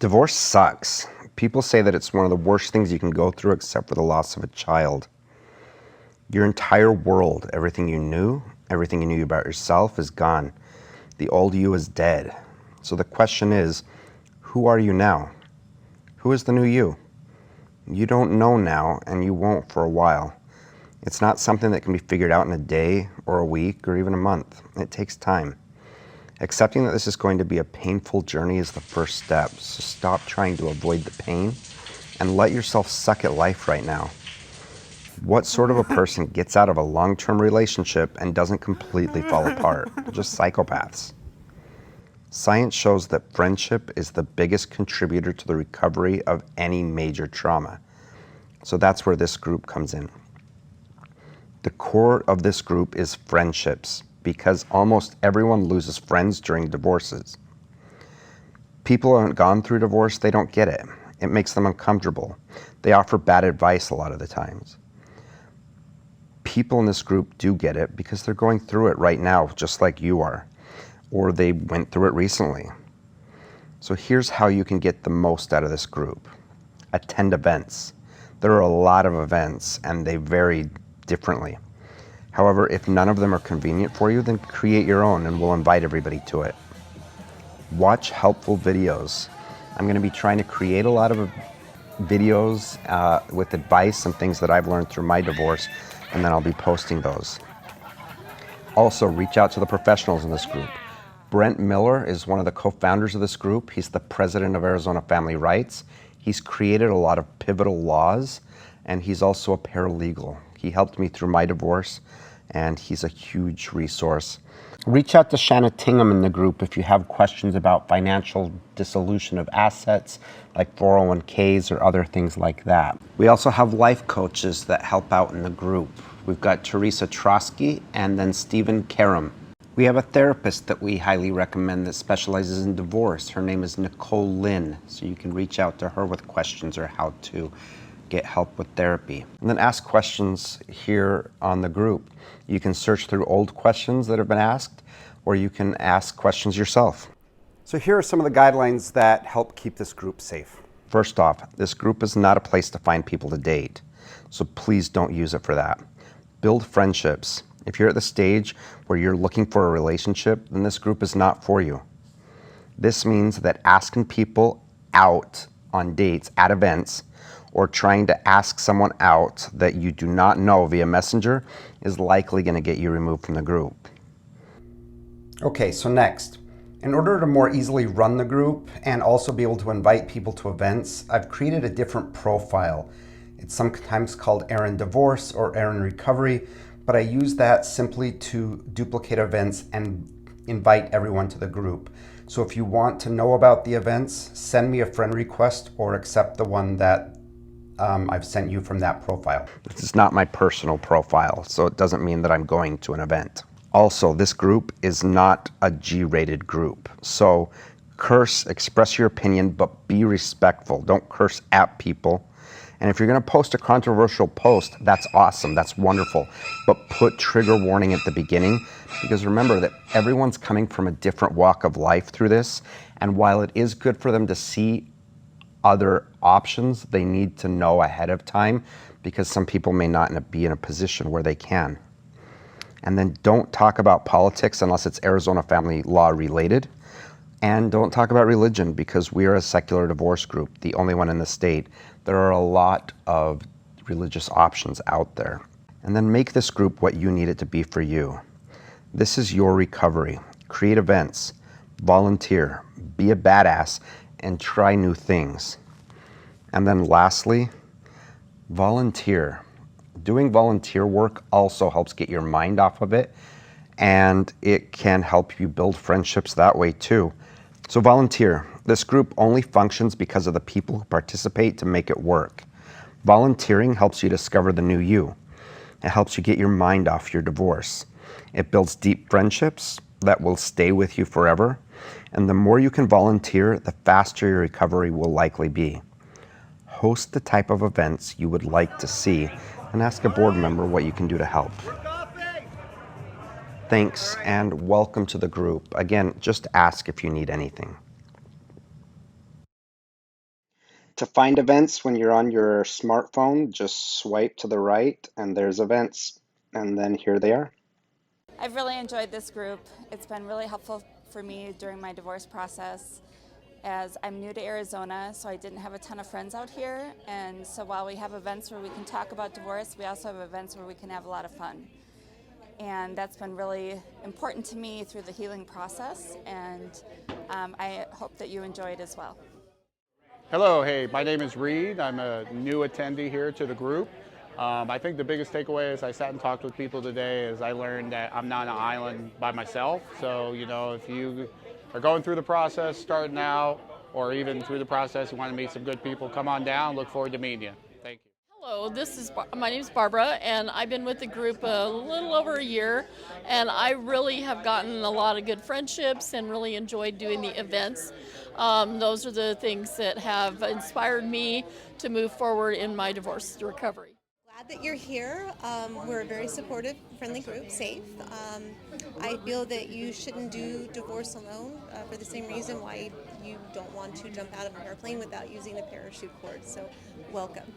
Divorce sucks. People say that it's one of the worst things you can go through except for the loss of a child. Your entire world, everything you knew about yourself is gone. The old you is dead. So the question is, who are you now? Who is the new you? You don't know now, and you won't for a while. It's not something that can be figured out in a day or a week or even a month. It takes time. Accepting that this is going to be a painful journey is the first step. So stop trying to avoid the pain and let yourself suck at life right now. What sort of a person gets out of a long-term relationship and doesn't completely fall apart? Just psychopaths. Science shows that friendship is the biggest contributor to the recovery of any major trauma. So that's where this group comes in. The core of this group is friendships, because almost everyone loses friends during divorces. People who haven't gone through divorce, they don't get it. It makes them uncomfortable. They offer bad advice a lot of the times. People in this group do get it because they're going through it right now, just like you are, or they went through it recently. So here's how you can get the most out of this group. Attend events. There are a lot of events and they vary differently. However, if none of them are convenient for you, then create your own and we'll invite everybody to it. Watch helpful videos. I'm going to be trying to create a lot of videos with advice and things that I've learned through my divorce, and then I'll be posting those. Also, reach out to the professionals in this group. Brent Miller is one of the co-founders of this group. He's the president of Arizona Family Rights. He's created a lot of pivotal laws, and he's also a paralegal. He helped me through my divorce, and he's a huge resource. Reach out to Shanna Tingham in the group if you have questions about financial dissolution of assets, like 401ks or other things like that. We also have life coaches that help out in the group. We've got Teresa Trotsky and then Stephen Karam. We have a therapist that we highly recommend that specializes in divorce. Her name is Nicole Lynn, so you can reach out to her with questions or how to get help with therapy. And then ask questions here on the group. You can search through old questions that have been asked, or you can ask questions yourself. So here are some of the guidelines that help keep this group safe. First off, this group is not a place to find people to date, so please don't use it for that. Build friendships. If you're at the stage where you're looking for a relationship, then this group is not for you. This means that asking people out on dates at events or trying to ask someone out that you do not know via Messenger is likely going to get you removed from the group. Okay, so next, in order to more easily run the group and also be able to invite people to events, I've created a different profile. It's sometimes called Aaron Divorce or Aaron Recovery, but I use that simply to duplicate events and invite everyone to the group. So if you want to know about the events, send me a friend request or accept the one that I've sent you from that profile. This is not my personal profile, so it doesn't mean that I'm going to an event. Also, this group is not a G-rated group. So curse, express your opinion, but be respectful. Don't curse at people. And if you're going to post a controversial post, that's awesome, that's wonderful. But put trigger warning at the beginning, because remember that everyone's coming from a different walk of life through this. And while it is good for them to see other options, they need to know ahead of time, because some people may not be in a position where they can. And then don't talk about politics unless it's Arizona family law related. And don't talk about religion, because we are a secular divorce group, the only one in the state. There are a lot of religious options out there. And then make this group what you need it to be for you. This is your recovery. Create events, volunteer, be a badass, and try new things. And then lastly, volunteer. Doing volunteer work also helps get your mind off of it, and it can help you build friendships that way too. So volunteer. This group only functions because of the people who participate to make it work. Volunteering helps you discover the new you. It helps you get your mind off your divorce. It builds deep friendships that will stay with you forever. And the more you can volunteer, the faster your recovery will likely be. Host the type of events you would like to see and ask a board member what you can do to help. Thanks and welcome to the group. Again, just ask if you need anything. To find events when you're on your smartphone, just swipe to the right and there's events. And then here they are. I've really enjoyed this group. It's been really helpful for me during my divorce process, as I'm new to Arizona, so I didn't have a ton of friends out here. And so while we have events where we can talk about divorce, we also have events where we can have a lot of fun. And that's been really important to me through the healing process, and I hope that you enjoy it as well. Hello, hey, my name is Reed. I'm a new attendee here to the group. I think the biggest takeaway as I sat and talked with people today is I learned that I'm not on an island by myself. So, you know, if you are going through the process, starting out, or even through the process, you want to meet some good people, come on down. Look forward to meeting you. Thank you. Hello, my name is Barbara, and I've been with the group a little over a year, and I really have gotten a lot of good friendships and really enjoyed doing the events. Those are the things that have inspired me to move forward in my divorce recovery. Glad that you're here. We're a very supportive, friendly group, safe. I feel that you shouldn't do divorce alone for the same reason why you don't want to jump out of an airplane without using a parachute cord. So welcome.